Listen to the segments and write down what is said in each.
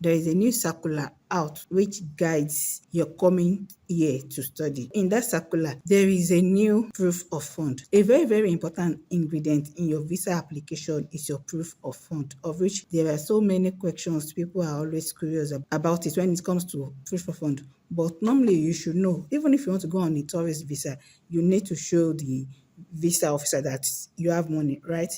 there is a new circular out which guides your coming year to study. In that circular, there is a new proof of fund. A very, very important ingredient in your visa application is your proof of fund, of which there are so many questions. People are always curious about it when it comes to proof of fund. But normally you should know, even if you want to go on a tourist visa, you need to show the visa officer that you have money, right?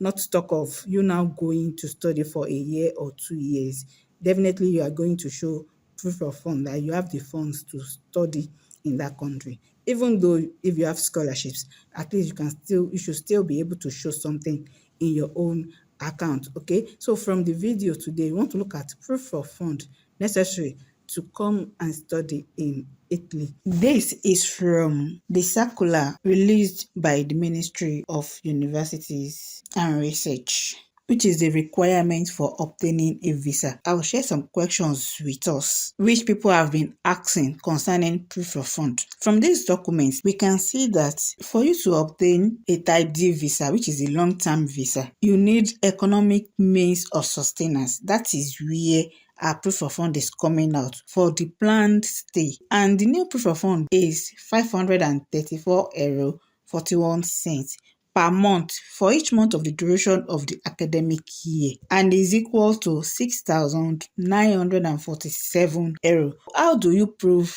Not to talk of you now going to study for a year or 2 years. Definitely you are going to show proof of fund that you have the funds to study in that country. Even though if you have scholarships, at least you should still be able to show something in your own account. Okay. So from the video today, we want to look at proof of fund necessary to come and study in Italy. This is from the circular released by the Ministry of Universities and Research, which is the requirement for obtaining a visa. I'll share some questions with us, which people have been asking concerning proof of fund. From these documents, we can see that for you to obtain a type D visa, which is a long-term visa, you need economic means of sustenance. That is where our proof of fund is coming out for the planned stay. And the new proof of fund is €534 41 cents per month for each month of the duration of the academic year, and is equal to €6,947. How do you prove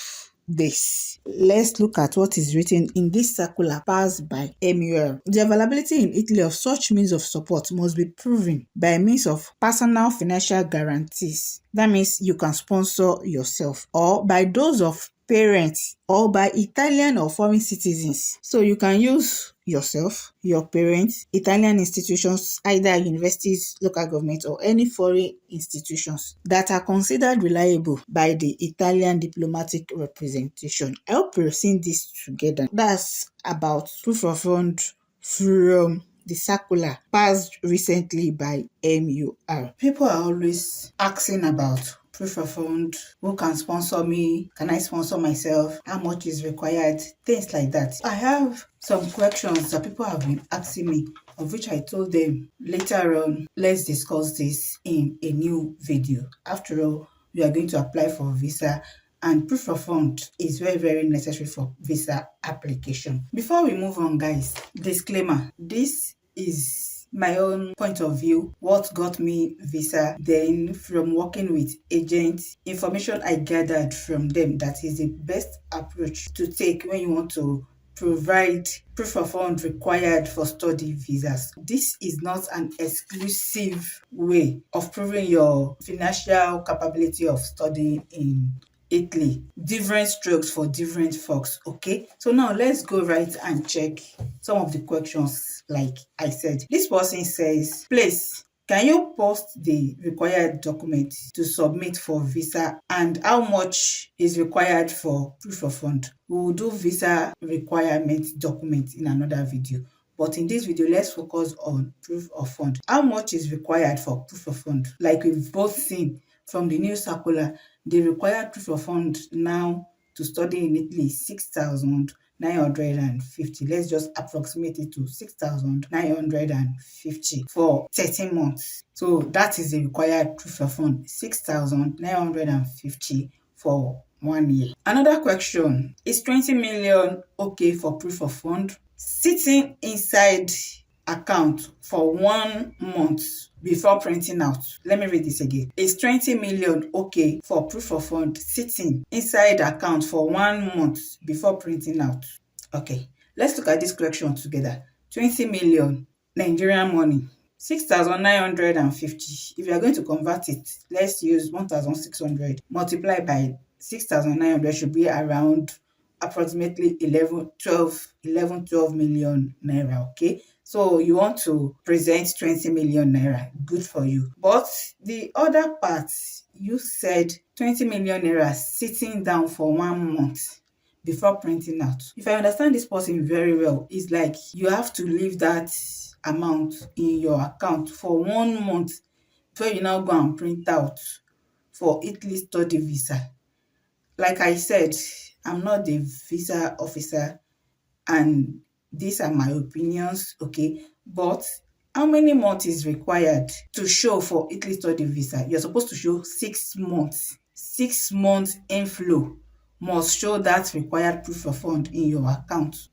this? Let's look at what is written in this circular passed by MUL. The availability in Italy of such means of support must be proven by means of personal financial guarantees. That means you can sponsor yourself, or by those of parents, or by Italian or foreign citizens. So you can use yourself, your parents, Italian institutions, either universities, local government, or any foreign institutions that are considered reliable by the Italian diplomatic representation. I hope you're seeing this together. That's about proof of fund from the circular passed recently by MUR. People are always asking about proof of fund, who can sponsor me, can I sponsor myself, how much is required, things like that. I have some questions that people have been asking me, of which I told them later on, let's discuss this in a new video. After all, we are going to apply for a visa, and proof of fund is very, very necessary for visa application. Before we move on, guys, disclaimer, this is my own point of view, what got me visa, then from working with agents, information I gathered from them that is the best approach to take when you want to provide proof of fund required for study visas. This is not an exclusive way of proving your financial capability of studying in Italy. Different strokes for different folks. Okay, so now let's go right and check some of the questions. Like I said, this person says, please, can you post the required documents to submit for visa, and how much is required for proof of fund? We will do visa requirement documents in another video, but in this video, let's focus on proof of fund. How much is required for proof of fund? Like we've both seen from the new circular, the required proof of fund now to study in Italy is 6,950. Let's just approximate it to 6,950 for 13 months. So that is the required proof of fund, 6,950 for 1 year. Another question, is 20 million okay for proof of fund? Sitting inside account for 1 month before printing out. Let me read this again. Is 20 million okay for proof of fund sitting inside account for 1 month before printing out? Okay, let's look at this question together. 20 million Nigerian money, 6,950. If you are going to convert it, let's use 1,600 multiplied by 6,900 should be around approximately 12 million naira. Okay, so you want to present 20 million naira, good for you. But the other part, you said 20 million naira sitting down for 1 month before printing out. If I understand this person very well, it's like you have to leave that amount in your account for 1 month before you now go and print out for Italy study visa. Like I said, I'm not the visa officer, and these are my opinions, okay? But How many months is required to show for Italy study visa? You're supposed to show 6 months. 6 months inflow must show that required proof of fund in your account.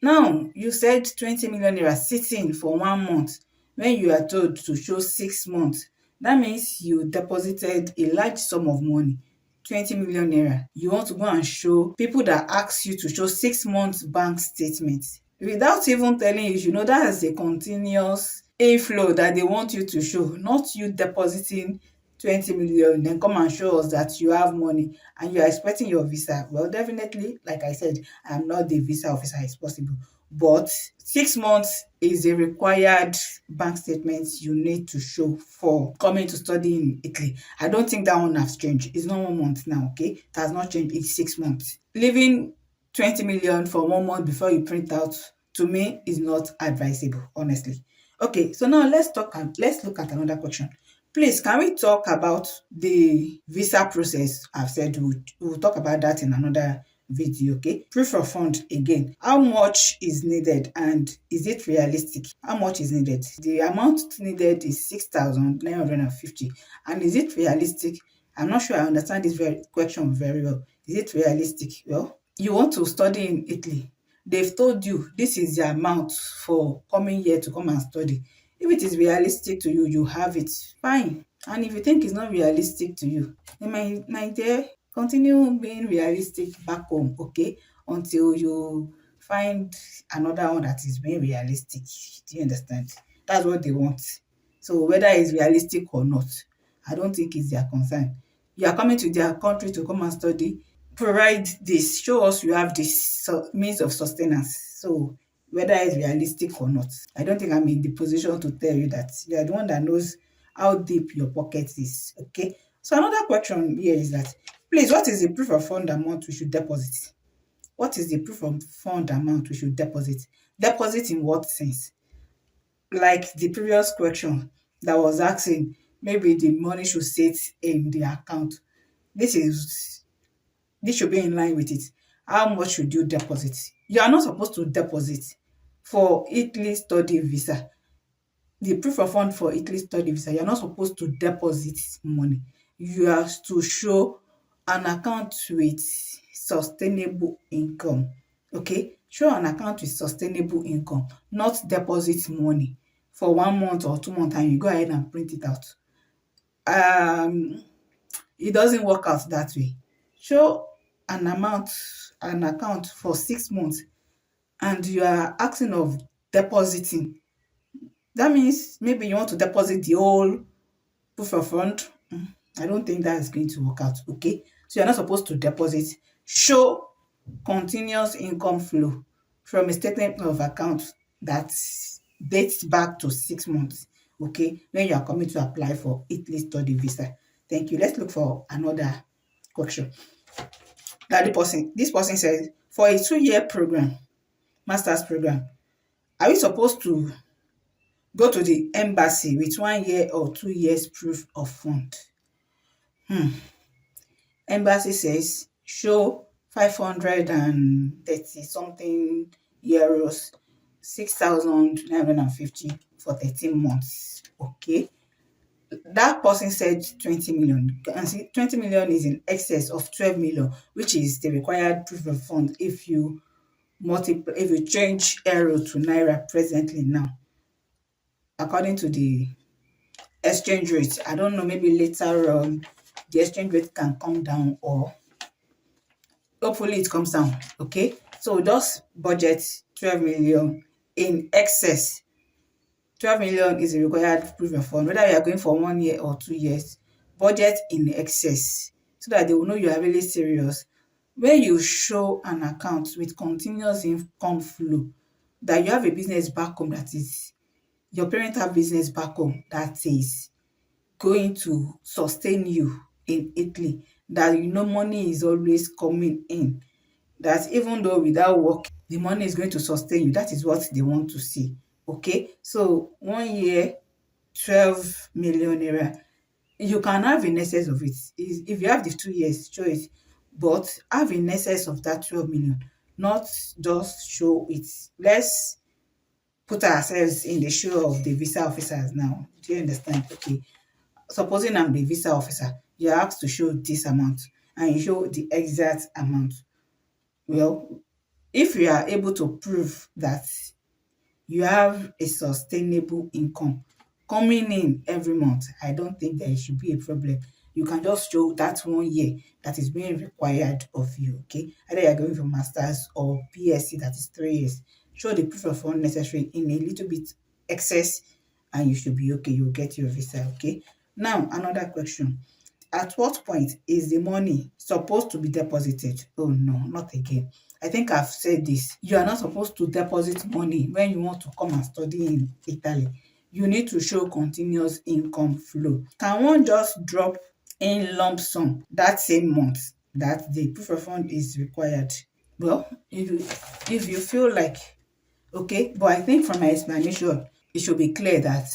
Now, you said 20 million naira sitting for 1 month when you are told to show 6 months. That means you deposited a large sum of money, 20 million naira. You want to go and show people that ask you to show 6 months bank statement without even telling you, that is a continuous inflow that they want you to show, not you depositing 20 million, then come and show us that you have money and you are expecting your visa. Well, definitely, like I said, I'm not the visa officer, it's possible. But 6 months is a required bank statement you need to show for coming to study in Italy. I don't think that one has changed. It's not 1 month now, okay? It has not changed. It's 6 months. Leaving 20 million for 1 month before you print out, to me, is not advisable, honestly. Okay, so now let's look at another question. Please, can we talk about the visa process? I've said we'll talk about that in another video, okay? Proof of fund again. How much is needed and is it realistic? How much is needed? The amount needed is 6,950. And is it realistic? I'm not sure I understand this question very well. Is it realistic? Well, you want to study in Italy. They've told you this is the amount for coming here to come and study. If it is realistic to you, you have it, fine. And if you think it's not realistic to you, then my dear, continue being realistic back home, okay? Until you find another one that is being realistic. Do you understand? That's what they want. So whether it's realistic or not, I don't think it's their concern. You are coming to their country to come and study. Provide this, show us you have this means of sustenance. So whether it's realistic or not, I don't think I'm in the position to tell you that. You are the one that knows how deep your pocket is. Okay. So another question here is that, please, what is the proof of fund amount we should deposit? What is the proof of fund amount we should deposit? Deposit in what sense? Like the previous question that was asking, maybe the money should sit in the account. This should be in line with it. How much should you deposit? You are not supposed to deposit for Italy study visa. The proof of fund for Italy study visa, you're not supposed to deposit money. You are to show an account with sustainable income. Okay? Show an account with sustainable income, not deposit money for 1 month or 2 months and you go ahead and print it out. It doesn't work out that way. Show an account for 6 months and you are asking of depositing. That means maybe you want to deposit the whole proof of fund. I don't think that is going to work out, okay? So you're not supposed to deposit. Show continuous income flow from a statement of account that dates back to 6 months, okay, when you are coming to apply for Italy study visa. Thank you. Let's look for another question. Now this person says, for a 2-year program, master's program, are we supposed to go to the embassy with 1 year or 2 years proof of fund? Embassy says show 530 something euros, 6,950 for 13 months. Okay. That person said 20 million. You can see 20 million is in excess of 12 million, which is the required proof of fund if you change euro to naira presently now. According to the exchange rate, I don't know, maybe later on the exchange rate can come down, or hopefully it comes down. Okay, so just budget 12 million in excess. 12 million is a required proof of fund, whether you are going for 1 year or 2 years. Budget in excess so that they will know you are really serious. When you show an account with continuous income flow, that you have a business back home, that is, your parents have business back home that is going to sustain you in Italy, that money is always coming in, that even though without work, the money is going to sustain you. That is what they want to see. Okay, so 1 year, 12 million naira, you can have in excess of it. If you have the 2 years, show it, but have in excess of that 12 million, not just show it. Let's put ourselves in the shoe of the visa officers now. Do you understand? Okay. Supposing I'm the visa officer, you're asked to show this amount and you show the exact amount. Well, if you are able to prove that you have a sustainable income coming in every month, I don't think there should be a problem. You can just show that 1 year that is being required of you, okay? Either you're going for masters or PSC, that is 3 years. Show the proof of fund necessary in a little bit excess, and you should be okay. You'll get your visa, okay? Now, another question. At what point is the money supposed to be deposited? Oh no, not again. I think I've said this. You are not supposed to deposit money when you want to come and study in Italy. You need to show continuous income flow. Can one just drop in lump sum that same month that the proof of fund is required? Well, if you feel like okay, but I think from my explanation, it should be clear that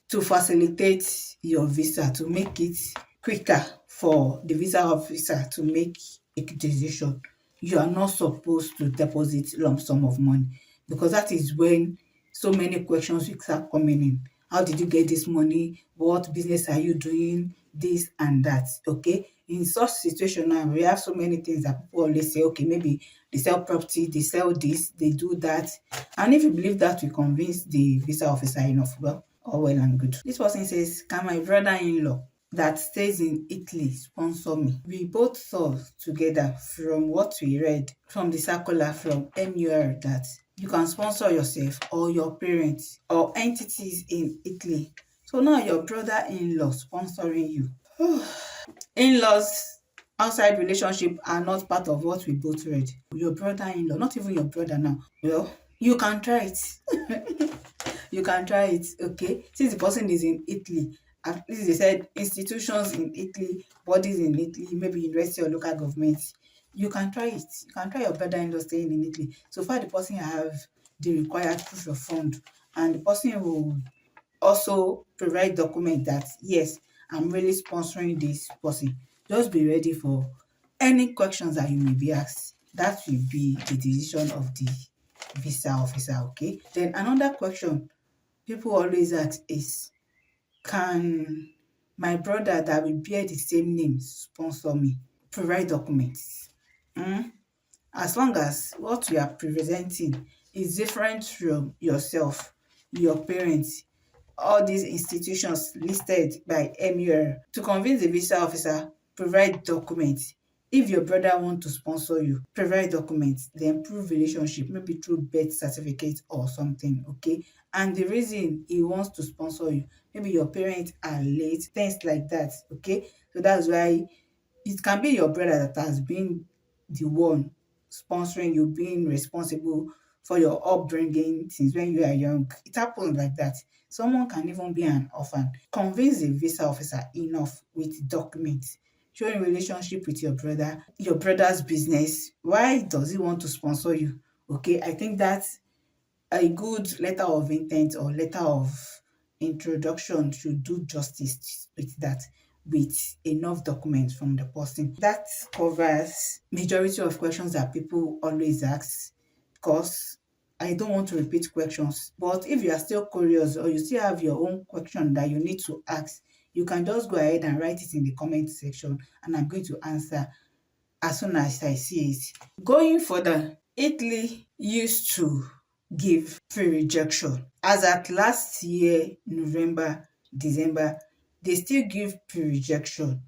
to facilitate your visa, to make it quicker for the visa officer to make a decision, you are not supposed to deposit lump sum of money, because that is when so many questions will start coming in. How did you get this money? What business are you doing? This and that. Okay. In such situation now, we have so many things that people always say, okay, maybe they sell property, they sell this, they do that. And if you believe that will convince the visa officer enough, well, all well and good. This person says, can my brother-in-law that stays in Italy sponsor me? We both saw together from what we read from the circular from MUR that you can sponsor yourself or your parents or entities in Italy. So now your brother-in-law sponsoring you. In-laws outside relationship are not part of what we both read. Your brother-in-law, not even your brother now. Well, you can try it. You can try it, okay? Since the person is in Italy, at least they said institutions in Italy, bodies in Italy, maybe university or local government, you can try it. You can try your brother-in-law staying in Italy. So far, the person have the required proof of fund, and the person will also provide document that yes, I'm really sponsoring this person. Just be ready for any questions that you may be asked. That will be the decision of the visa officer, okay? Then another question people always ask is, can my brother that will bear the same name sponsor me? Provide documents. Mm? As long as what you are presenting is different from yourself, your parents, all these institutions listed by MUR. To convince the visa officer, provide documents. If your brother want to sponsor you, provide documents, then prove relationship, maybe through birth certificate or something, okay? And the reason he wants to sponsor you, maybe your parents are late, things like that, okay? So that's why it can be your brother that has been the one sponsoring you, being responsible for your upbringing since when you are young. It happens like that. Someone can even be an orphan. Convince the visa officer enough with documents showing relationship with your brother's business. Why does he want to sponsor you? Okay, I think that's a good letter of intent or letter of introduction should do justice with that, with enough documents from the person. That covers majority of questions that people always ask, because I don't want to repeat questions. But if you are still curious or you still have your own question that you need to ask, you can just go ahead and write it in the comment section and I'm going to answer as soon as I see it. Going further, Italy used to give pre-rejection. As at last year, November, December, they still give pre-rejection.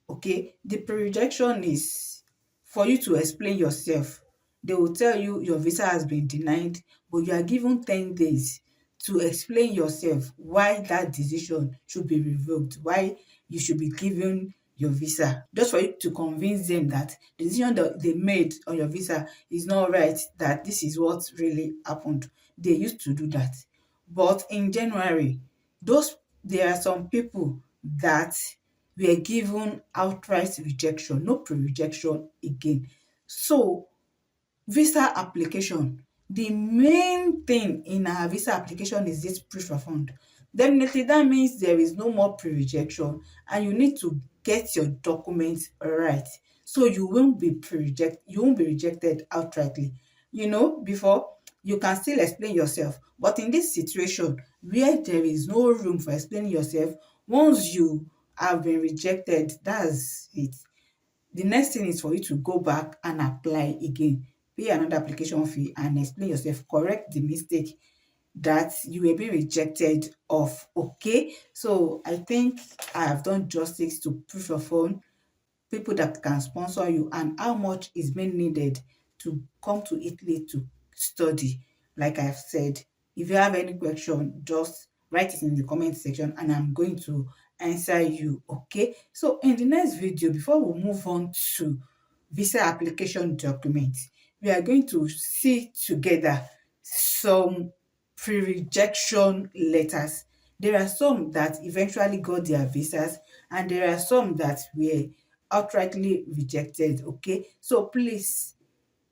Okay, the pre-rejection is for you to explain yourself. They will tell you your visa has been denied, but you are given 10 days to explain yourself why that decision should be revoked, why you should be given your visa, just for you to convince them that the decision that they made on your visa is not right, that this is what really happened. They used to do that. But in January, those there are some people that were given outright rejection, no pre-rejection again. So visa application, the main thing in our visa application is this proof of fund. Definitely that means there is no more pre-rejection and you need to get your documents right, so you won't be rejected outrightly. Before you can still explain yourself. But in this situation where there is no room for explaining yourself, once you have been rejected, that's it. The next thing is for you to go back and apply again, pay another application fee and explain yourself, correct the mistake that you were being rejected of. Okay, so I think I have done justice to proof of fund, people that can sponsor you, and how much is being needed to come to Italy to study. Like I've said, if you have any question, just write it in the comment section and I'm going to answer you. Okay, so in the next video, before we move on to visa application documents, we are going to see together some pre-rejection letters. There are some that eventually got their visas and there are some that were outrightly rejected. Okay, so please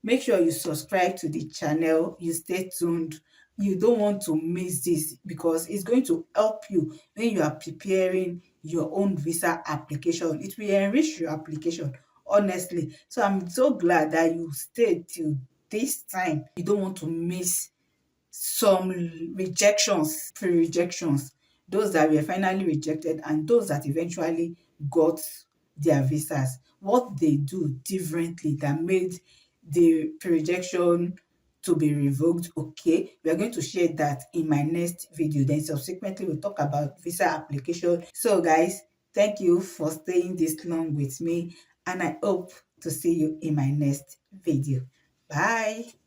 make sure you subscribe to the channel, you stay tuned. You don't want to miss this because it's going to help you when you are preparing your own visa application. It will enrich your application, honestly. So I'm so glad that you stayed till this time. You don't want to miss some rejections, pre-rejections, those that were finally rejected and those that eventually got their visas, what they do differently that made the pre-rejection to be revoked. Okay, we are going to share that in my next video. Then subsequently we'll talk about visa application. So guys, thank you for staying this long with me and I hope to see you in my next video. Bye.